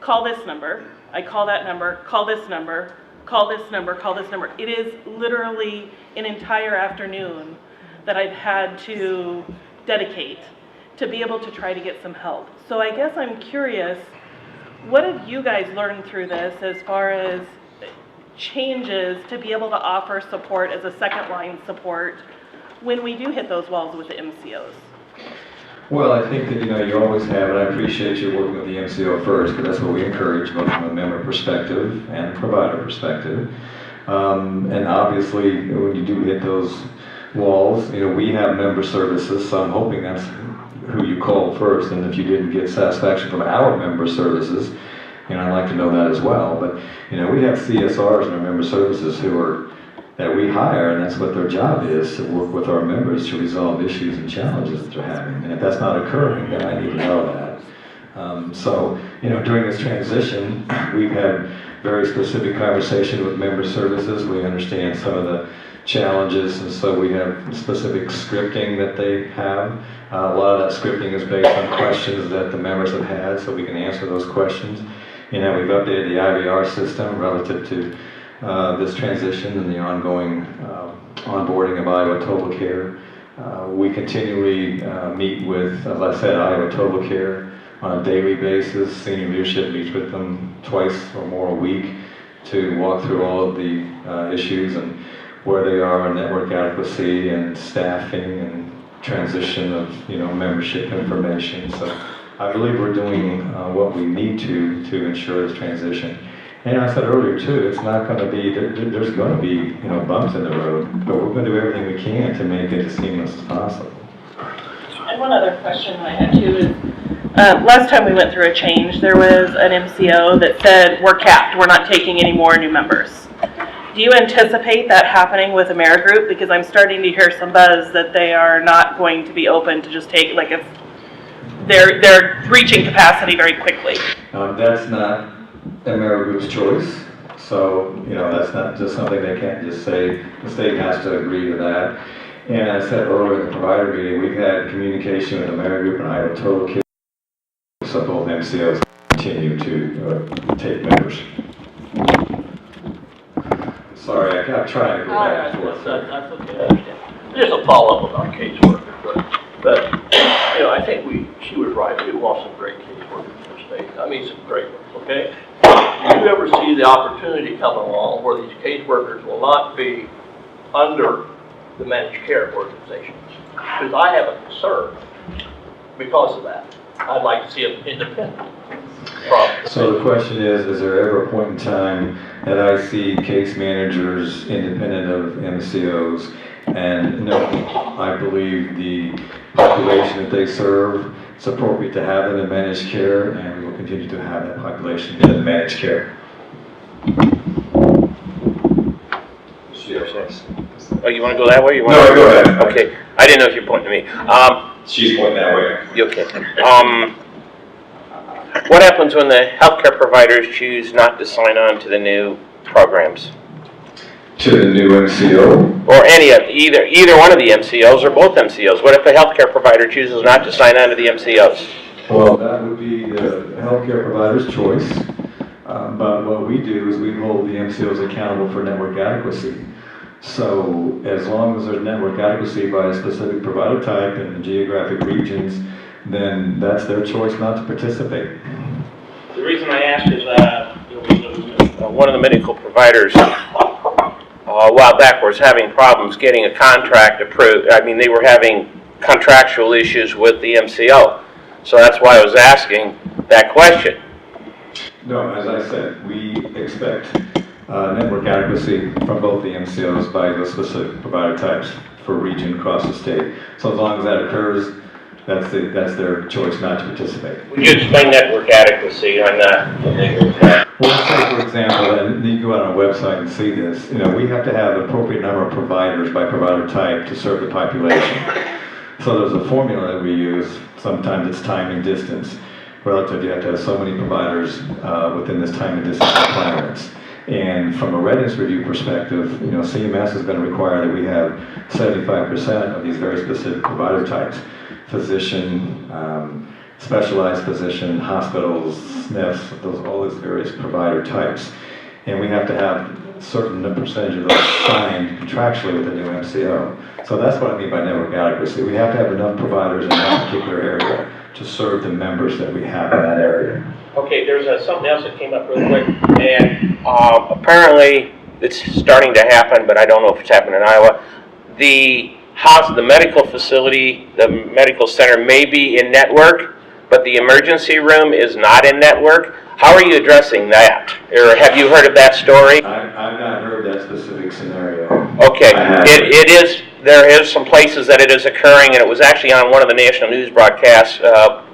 [SPEAKER 5] call this number, I call that number, call this number, call this number, call this number. It is literally an entire afternoon that I've had to dedicate to be able to try to get some help. So I guess I'm curious, what have you guys learned through this as far as changes to be able to offer support as a second line support when we do hit those walls with the MCOs?
[SPEAKER 1] Well, I think that, you always have, and I appreciate you working with the MCO first, because that's what we encourage, both from a member perspective and provider perspective. And obviously, when you do hit those walls, we have member services, so I'm hoping that's who you call first, and if you didn't get satisfaction from our member services, I'd like to know that as well. But, we have CSRs in our member services that we hire, and that's what their job is, to work with our members to resolve issues and challenges that they're having. And if that's not occurring, then I need to know that. So, during this transition, we've had very specific conversation with member services. We understand some of the challenges, and so we have specific scripting that they have. A lot of that scripting is based on questions that the members have had, so we can answer those questions. We've updated the IVR system relative to this transition and the ongoing onboarding of Iowa Total Care. We continually meet with, as I said, Iowa Total Care on a daily basis. Senior leadership meets with them twice or more a week to walk through all of the issues and where they are in network adequacy and staffing and transition of membership information. So I believe we're doing what we need to ensure this transition. And I said earlier too, it's not going to be, there's going to be bumps in the road, but we're going to do everything we can to make it as seamless as possible.
[SPEAKER 5] And one other question I had too is, last time we went through a change, there was an MCO that said, we're capped, we're not taking any more new members. Do you anticipate that happening with AmeriGroup? Because I'm starting to hear some buzz that they are not going to be open to just take, like if they're reaching capacity very quickly.
[SPEAKER 1] That's not AmeriGroup's choice. So, that's not just something they can't just say. The state has to agree to that. And I said earlier in the provider meeting, we've had communication with AmeriGroup and Iowa Total Care, so both MCOs continue to take members. Sorry, I'm trying to go back and forth.
[SPEAKER 10] That's okay, I understand. Just a follow-up about caseworkers, but I think she was right. We want some great caseworkers in the state. I mean, some great ones, okay? Do you ever see the opportunity come along where these caseworkers will not be under the managed care organization? Because I have a concern because of that. I'd like to see it independent from.
[SPEAKER 1] So the question is there ever a point in time that I see case managers independent of MCOs? And no, I believe the population that they serve, it's appropriate to have them in managed care, and we will continue to have that population in managed care.
[SPEAKER 7] Oh, you want to go that way? You want
[SPEAKER 1] No,
[SPEAKER 7] to
[SPEAKER 1] go ahead.
[SPEAKER 7] Okay, I didn't know if you were pointing to me.
[SPEAKER 1] She's pointing that way.
[SPEAKER 7] Okay. What happens when the healthcare providers choose not to sign on to the new programs?
[SPEAKER 1] To the new MCO?
[SPEAKER 7] Or any of, either one of the MCOs or both MCOs? What if a healthcare provider chooses not to sign on to the MCOs?
[SPEAKER 1] Well, that would be the healthcare provider's choice. But what we do is we hold the MCOs accountable for network adequacy. So as long as there's network adequacy by a specific provider type and the geographic regions, then that's their choice not to participate.
[SPEAKER 7] The reason I asked is one of the medical providers a while back was having problems getting a contract approved. I mean, they were having contractual issues with the MCO. So that's why I was asking that question.
[SPEAKER 1] No, as I said, we expect network adequacy from both the MCOs by the specific provider types for region across the state. So as long as that occurs, that's their choice not to participate.
[SPEAKER 7] Would you explain network adequacy on that?
[SPEAKER 1] Well, say for example, and you go out on our website and see this, we have to have an appropriate number of providers by provider type to serve the population. So there's a formula that we use. Sometimes it's time and distance. Relative, you have to have so many providers within this time and distance requirements. And from a readiness review perspective, CMS is going to require that we have 75% of these very specific provider types. Physician, specialized physician, hospitals, SNFs, all those various provider types. And we have to have a certain percentage of those signed contractually with the new MCO. So that's what I mean by network adequacy. We have to have enough providers in that particular area to serve the members that we have in that area.
[SPEAKER 7] Okay, there's something else that came up real quick, and apparently it's starting to happen, but I don't know if it's happened in Iowa. The medical facility, the medical center may be in network, but the emergency room is not in network. How are you addressing that? Or have you heard of that story?
[SPEAKER 1] I've not heard that specific scenario.
[SPEAKER 7] Okay, it is. There is some places that it is occurring, and it was actually on one of the national news broadcasts,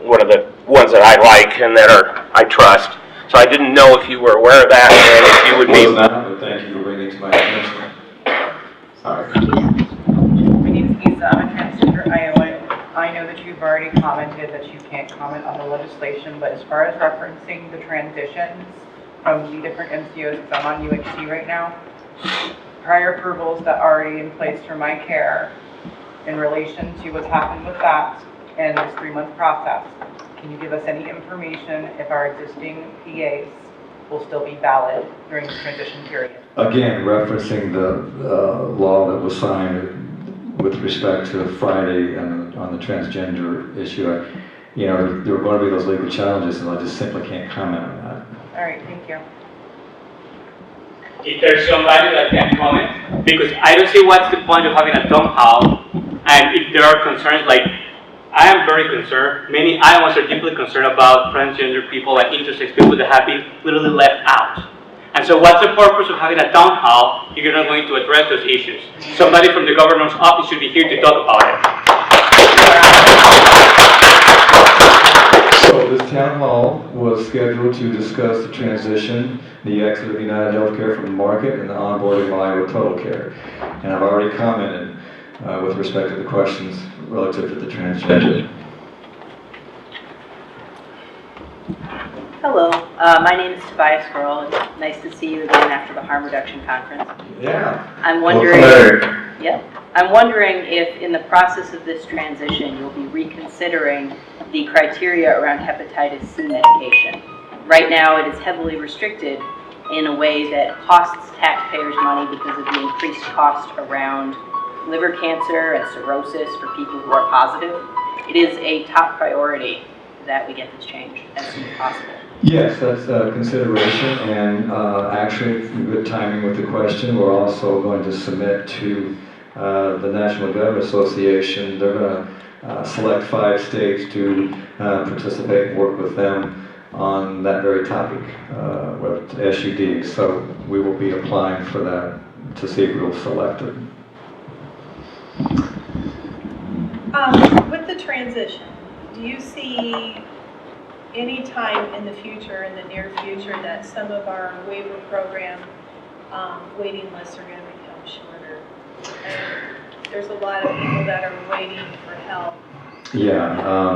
[SPEAKER 7] one of the ones that I like and that I trust. So I didn't know if you were aware of that, and if you would be.
[SPEAKER 1] Not, but thank you for bringing it to my attention. Sorry.
[SPEAKER 15] My name is Lisa. I'm a transgender Iowa. I know that you've already commented that you can't comment on the legislation, but as far as referencing the transitions from the different MCOs, because I'm on UHC right now, prior approvals that are already in place for my care in relation to what's happened with that and this 3-month process. Can you give us any information if our existing PAs will still be valid during the transition period?
[SPEAKER 1] Again, referencing the law that was signed with respect to Friday and on the transgender issue, there are going to be those legal challenges, and I just simply can't comment on that.
[SPEAKER 15] All right, thank you.
[SPEAKER 16] If there's somebody that can comment, because I don't see what's the point of having a town hall, and if there are concerns, like, I am very concerned, many Iowans are deeply concerned about transgender people and intersex people that have been literally left out. And so what's the purpose of having a town hall if you're not going to address those issues? Somebody from the governor's office should be here to talk about it.
[SPEAKER 1] So this town hall was scheduled to discuss the transition, the exit of United Healthcare from the market, and the onboarding of Iowa Total Care. And I've already commented with respect to the questions relative to the transgender.
[SPEAKER 17] Hello, my name is Tobias Grohl. It's nice to see you again after the harm reduction conference.
[SPEAKER 1] Yeah.
[SPEAKER 17] I'm wondering, I'm wondering if in the process of this transition you'll be reconsidering the criteria around hepatitis C medication. Right now it is heavily restricted in a way that costs taxpayers money because of the increased cost around liver cancer and cirrhosis for people who are positive. It is a top priority that we get this changed as soon as possible.
[SPEAKER 1] Yes, that's a consideration, and actually, good timing with the question. We're also going to submit to the National Government Association, they're going to select 5 states to participate and work with them on that very topic, with SUD. So we will be applying for that to see if we'll select it.
[SPEAKER 2] With the transition, do you see any time in the future, in the near future, that some of our waiver program waiting lists are going to become shorter? And there's a lot of people that are waiting for help.
[SPEAKER 1] Yeah,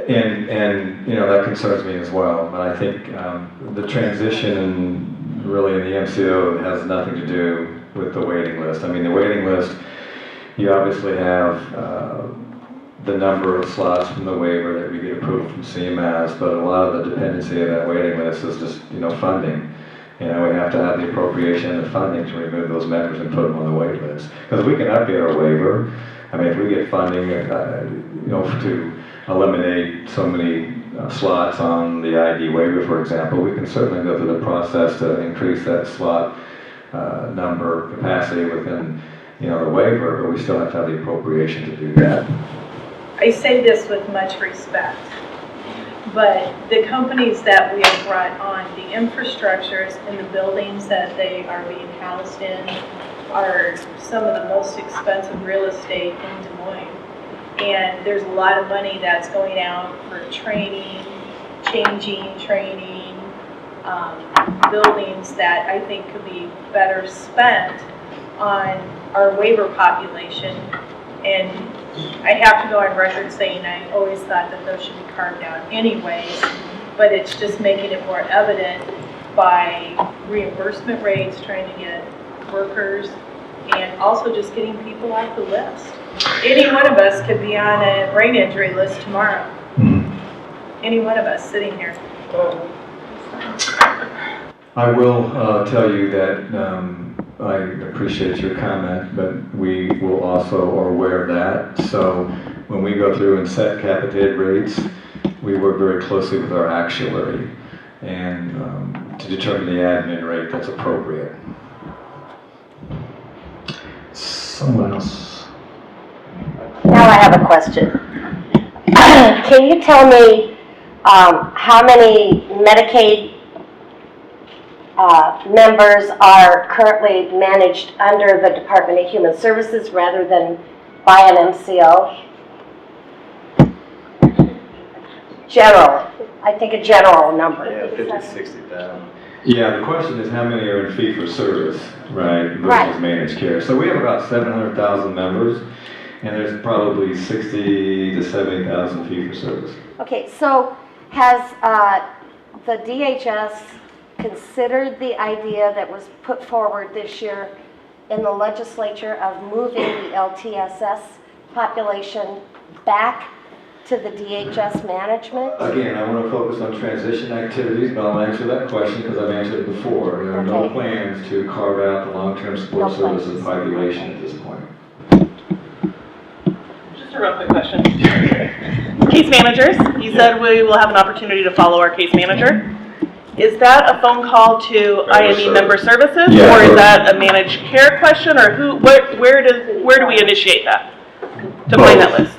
[SPEAKER 1] and you know, that concerns me as well. But I think the transition really in the MCO has nothing to do with the waiting list. I mean, the waiting list, you obviously have the number of slots from the waiver that we get approved from CMS, but a lot of the dependency of that waiting list is just, you know, funding. You know, we have to have the appropriation and the funding to remove those members and put them on the wait list. Because we can update our waiver. I mean, if we get funding, you know, to eliminate so many slots on the ID waiver, for example, we can certainly go through the process to increase that slot number capacity within, you know, the waiver, but we still have to have the appropriation to do that.
[SPEAKER 2] I say this with much respect, but the companies that we have brought on, the infrastructures and the buildings that they are being housed in are some of the most expensive real estate in Des Moines. And there's a lot of money that's going out for training, training, buildings that I think could be better spent on our waiver population. And I have to go on record saying I always thought that those should be carved out anyways, but it's just making it more evident by reimbursement rates, trying to get workers, and also just getting people off the list. Any one of us could be on a brain injury list tomorrow. Any one of us sitting here.
[SPEAKER 1] I will tell you that I appreciate your comment, but we will also are aware of that. So when we go through and set capitated rates, we work very closely with our actuary and to determine the admin rate that's appropriate. Someone else?
[SPEAKER 18] Now I have a question. Can you tell me how many Medicaid members are currently managed under the Department of Human Services rather than by an MCO? General, I think a general number.
[SPEAKER 1] Yeah, 50, 60,000. Yeah, the question is how many are in fee-for-service, right, versus
[SPEAKER 18] Right.
[SPEAKER 1] managed care. So we have about 700,000 members, and there's probably 60 to 70,000 fee-for-service.
[SPEAKER 18] Okay, so has the DHS considered the idea that was put forward this year in the legislature of moving the LTSS population back to the DHS management?
[SPEAKER 1] Again, I want to focus on transition activities, but I'll answer that question because I've answered it before. There are no
[SPEAKER 18] Okay.
[SPEAKER 1] plans to carve out the long-term support
[SPEAKER 18] No plans.
[SPEAKER 1] services population at this point.
[SPEAKER 5] Just a real quick question. Case managers, you said we will have an opportunity to follow our case manager. Is that a phone call to IME member services,
[SPEAKER 1] Yeah.
[SPEAKER 5] or is that a managed care question, or where do we initiate that to find that list?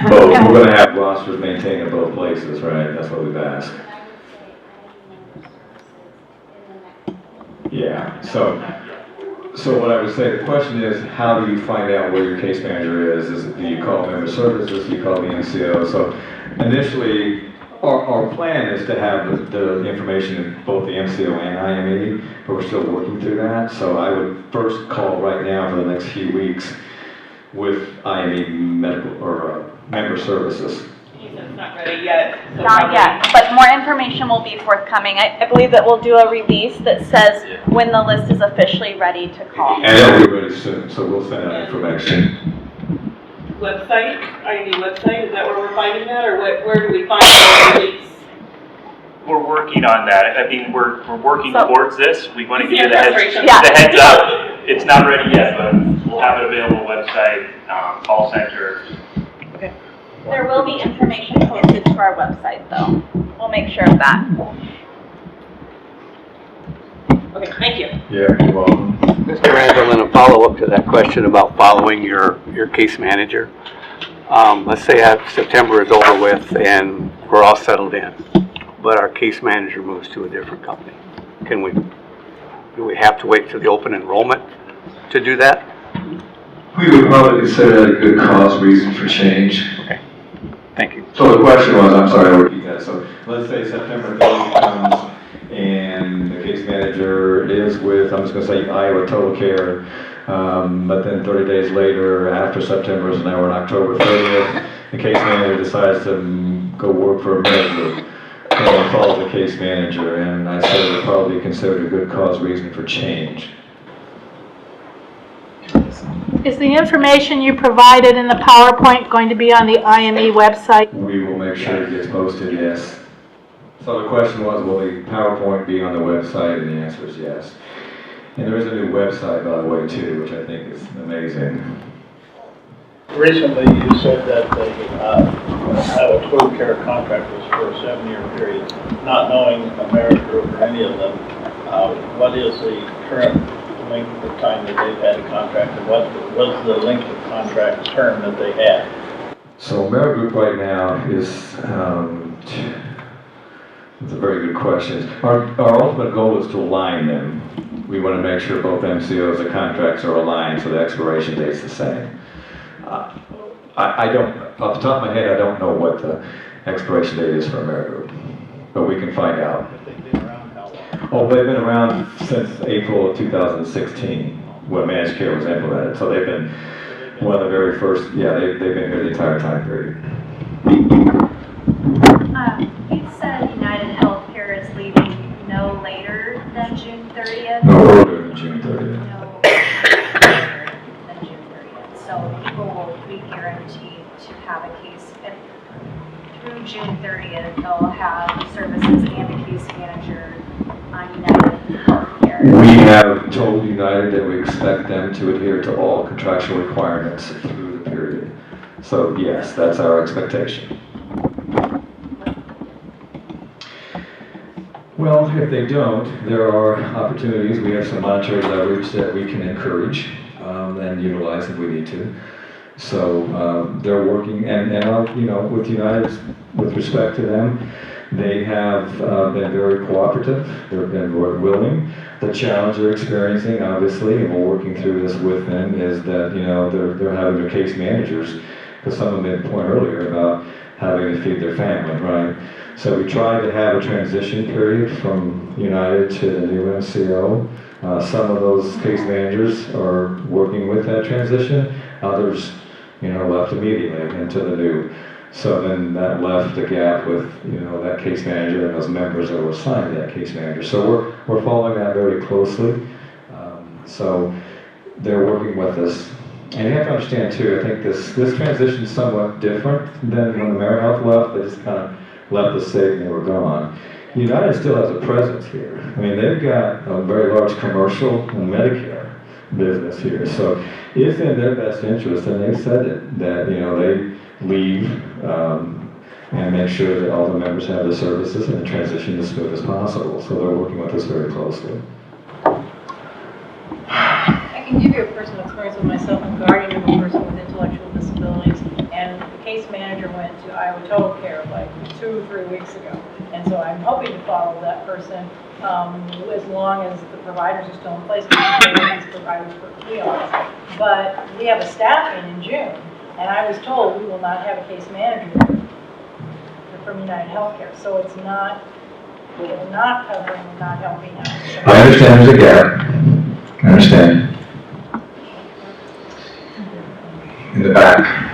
[SPEAKER 1] Both. We're going to have rosters maintained in both places, right? That's what we've asked. Yeah. So what I would say, the question is, how do you find out where your case manager is? Do you call member services? Do you call the MCO? So initially, our plan is to have the information in both the MCO and IME, but we're still working through that. So I would first call right now for the next few weeks with IME medical or member services.
[SPEAKER 5] You said it's not ready yet. so
[SPEAKER 19] Not
[SPEAKER 5] probably-
[SPEAKER 19] yet, but more information will be forthcoming. I believe that we'll do a release that says when the list is officially ready to call.
[SPEAKER 1] And it'll be ready soon, so we'll send out information.
[SPEAKER 5] Website, IME website, is that where we're finding that, or where do we find the release?
[SPEAKER 20] We're working on that. I mean, we're working
[SPEAKER 19] So-
[SPEAKER 20] towards this. We want to
[SPEAKER 5] You
[SPEAKER 20] give
[SPEAKER 5] see
[SPEAKER 20] you
[SPEAKER 5] our
[SPEAKER 20] the
[SPEAKER 5] frustration?
[SPEAKER 20] heads up. It's not ready yet, but we'll have it available website, call center.
[SPEAKER 19] There will be information posted to our website, though. We'll make sure of that.
[SPEAKER 5] Okay, thank you.
[SPEAKER 1] Yeah, you're welcome.
[SPEAKER 16] Mr. Randall, in a follow-up to that question about following your case manager, let's say September is over with and we're all settled in, but our case manager moves to a different company. Do we have to wait till the open enrollment to do that?
[SPEAKER 1] We would probably consider that a good cause reason for change.
[SPEAKER 16] Okay, thank you.
[SPEAKER 1] So the question was, I'm sorry, I'll repeat that. So let's say September 30th comes and the case manager is with, I'm just going to say Iowa Total Care, but then 30 days later, after September, so now we're on October 30th, the case manager decides to go work for a Medicaid. And follow the case manager, and I said it would probably be considered a good cause reason for change.
[SPEAKER 2] Is the information you provided in the PowerPoint going to be on the IME website?
[SPEAKER 1] We will make sure it gets posted, yes. So the question was, will the PowerPoint be on the website? And the answer is yes. And there is a new website, by the way, too, which I think is amazing.
[SPEAKER 12] Recently, you said that the Iowa Total Care contract was for a 7-year period. Not knowing Amerigroup or any of them, what is the current length of time that they've had a contract, and what was the length of contract term that they had?
[SPEAKER 1] So Amerigroup right now is, it's a very good question. Our ultimate goal is to align them. We want to make sure both MCOs and contracts are aligned so the expiration date's the same. I don't, off the top of my head, I don't know what the expiration date is for Amerigroup, but we can find out.
[SPEAKER 12] They've been around how long?
[SPEAKER 1] Oh, they've been around since April of 2016, when managed care was implemented. So they've been one of the very first, yeah, they've been here the entire time period.
[SPEAKER 19] You said United Healthcare is leaving no later than June 30th?
[SPEAKER 1] No earlier than June 30th.
[SPEAKER 19] No later than June 30th. So people will be guaranteed to have a case. If through June 30th, they'll have services and a case manager on United Healthcare.
[SPEAKER 1] We have told United that we expect them to adhere to all contractual requirements through the period. So yes, that's our expectation. Well, if they don't, there are opportunities. We have some monetary leverage that we can encourage and utilize if we need to. So they're working, and our, with United, with respect to them, they have been very cooperative. They've been very willing. The challenge they're experiencing, obviously, and we're working through this with them, is that they're having their case managers, because someone made a point earlier about having to feed their family, right? So we try to have a transition period from United to the new MCO. Some of those case managers are working with that transition. Others, left immediately into the new. So then that left a gap with, that case manager and those members that were assigned to that case manager. So we're following that very closely. So they're working with us. And you have to understand too, I think this transition is somewhat different than when AmeriHealth left. They just kind of left the state and they were gone. United still has a presence here. I mean, they've got a very large commercial and Medicare business here. So it's in their best interest, and they've said it, that, they leave and make sure that all the members have the services and the transition as smooth as possible. So they're working with us very closely.
[SPEAKER 2] I can give you a personal experience with myself. I'm guardian of a person with intellectual disabilities, and the case manager went to Iowa Total Care like 2 or 3 weeks ago. And so I'm hoping to follow that person as long as the providers are still in place, because these providers work kiosks. But we have a staffing in June, and I was told we will not have a case manager from United Healthcare. So it's not, we're not covering, we're not helping out. So
[SPEAKER 1] I understand there's a gap. I understand. In the back.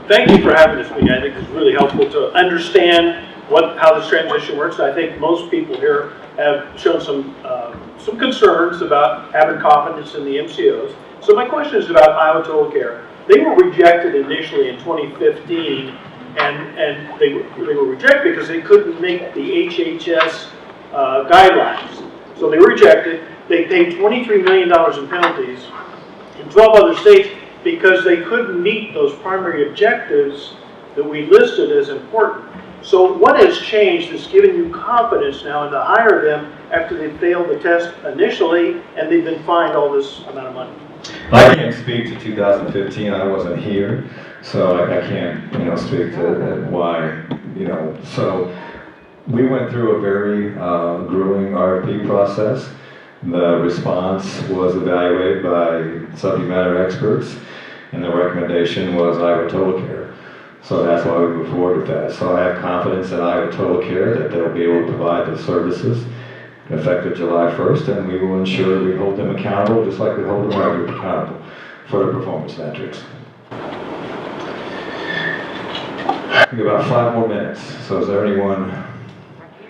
[SPEAKER 21] Thank you for having this meeting. I think it's really helpful to understand how this transition works. I think most people here have shown some concerns about having confidence in the MCOs. So my question is about Iowa Total Care. They were rejected initially in 2015, and they were rejected because they couldn't make the HHS guidelines. So they were rejected. They paid $23 million in penalties in 12 other states because they couldn't meet those primary objectives that we listed as important. So what has changed that's given you confidence now to hire them after they failed the test initially and they've been fined all this amount of money?
[SPEAKER 1] I can't speak to 2015, I wasn't here, so I can't, speak to why, So we went through a very grueling RFP process. The response was evaluated by subject matter experts, and the recommendation was Iowa Total Care. So that's why we move forward with that. So I have confidence in Iowa Total Care that they'll be able to provide the services effective July 1st, and we will ensure we hold them accountable just like we hold them our group accountable for the performance metrics. We have about 5 more minutes. So is there anyone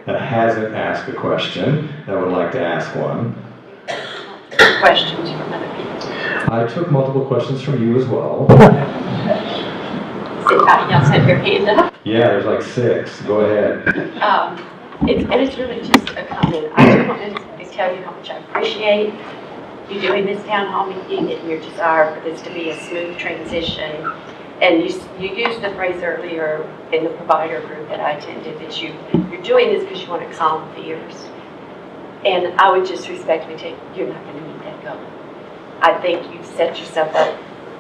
[SPEAKER 1] that hasn't asked a question that would like to ask one?
[SPEAKER 9] Questions from other people.
[SPEAKER 1] I took multiple questions from you as well.
[SPEAKER 9] Y'all said your hand up.
[SPEAKER 1] Yeah, there's like 6. Go ahead.
[SPEAKER 9] It's really just a comment. I just wanted to tell you how much I appreciate you doing this town hall meeting and your desire for this to be a smooth transition. And you used the phrase earlier in the provider group that I attended that you're doing this because you want to calm fears. And I would just respectfully take you're not going to meet that goal. I think you've set yourself up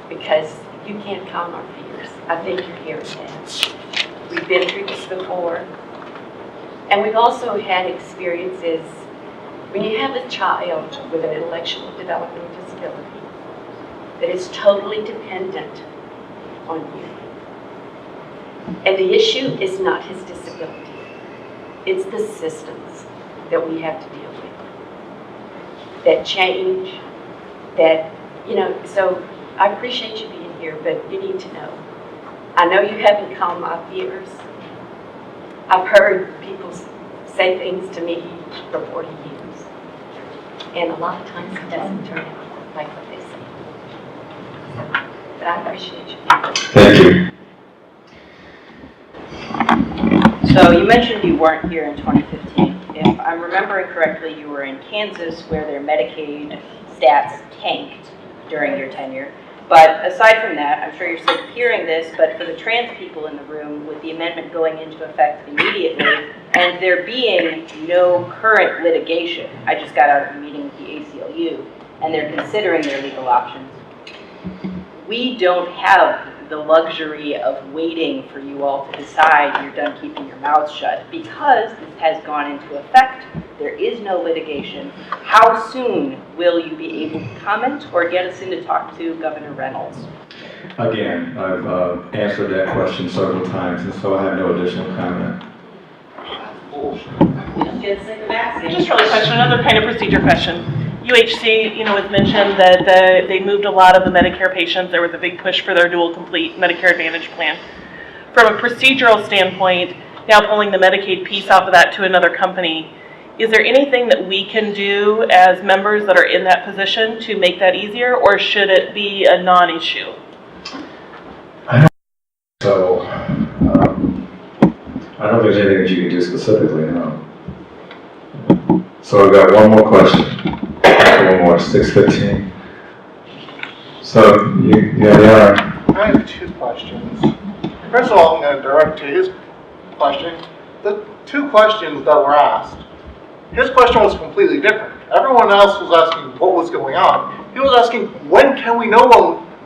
[SPEAKER 9] because you can't calm our fears. I think you're hearing that. We've been through this before. And we've also had experiences when you have a child with an intellectual developmental disability that is totally dependent on you. And the issue is not his disability. It's the systems that we have to deal with. That change, that, so I appreciate you being here, but you need to know. I know you haven't calmed my fears. I've heard people say things to me for 40 years. And a lot of times it doesn't turn out like what they say. But I appreciate you.
[SPEAKER 1] Thank you.
[SPEAKER 17] So you mentioned you weren't here in 2015. If I'm remembering correctly, you were in Kansas where their Medicaid stats tanked during your tenure. But aside from that, I'm sure you're sick of hearing this, but for the trans people in the room, with the amendment going into effect immediately, and there being no current litigation, I just got out of a meeting with the ACLU, and they're considering their legal options. We don't have the luxury of waiting for you all to decide you're done keeping your mouths shut because this has gone into effect. There is no litigation. How soon will you be able to comment or get us in to talk to Governor Reynolds?
[SPEAKER 1] Again, I've answered that question several times, and so I have no additional comment.
[SPEAKER 5] Just really question, another kind of procedure question. UHC, was mentioned that they moved a lot of the Medicare patients. There was a big push for their dual complete Medicare Advantage plan. From a procedural standpoint, now pulling the Medicaid piece off of that to another company, is there anything that we can do as members that are in that position to make that easier, or should it be a non-issue?
[SPEAKER 1] So, I don't know if there's anything that you can do specifically, no. So we've got one more question. One more, 6:15. So,
[SPEAKER 6] I have 2 questions. First of all, I'm going to direct to his question. The 2 questions that were asked, his question was completely different. Everyone else was asking what was going on. He was asking, when can we know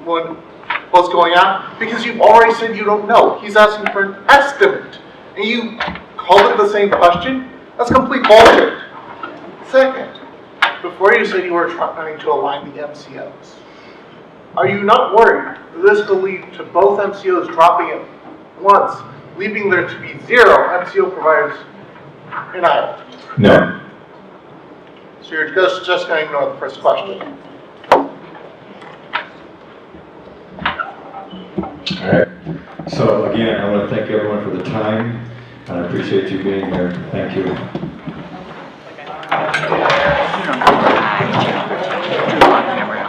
[SPEAKER 6] what's going on? Because you've already said you don't know. He's asking for an estimate. And you called it the same question? That's complete bullshit. Second, before you said you were trying to align the MCOs, are you not worried that this will lead to both MCOs dropping at once, leaving there to be 0 MCO providers in Iowa?
[SPEAKER 1] No.
[SPEAKER 6] So you're just going to ignore the first question.
[SPEAKER 1] All right. So again, I want to thank everyone for the time, and I appreciate you being here. Thank you.
[SPEAKER 15] On camera.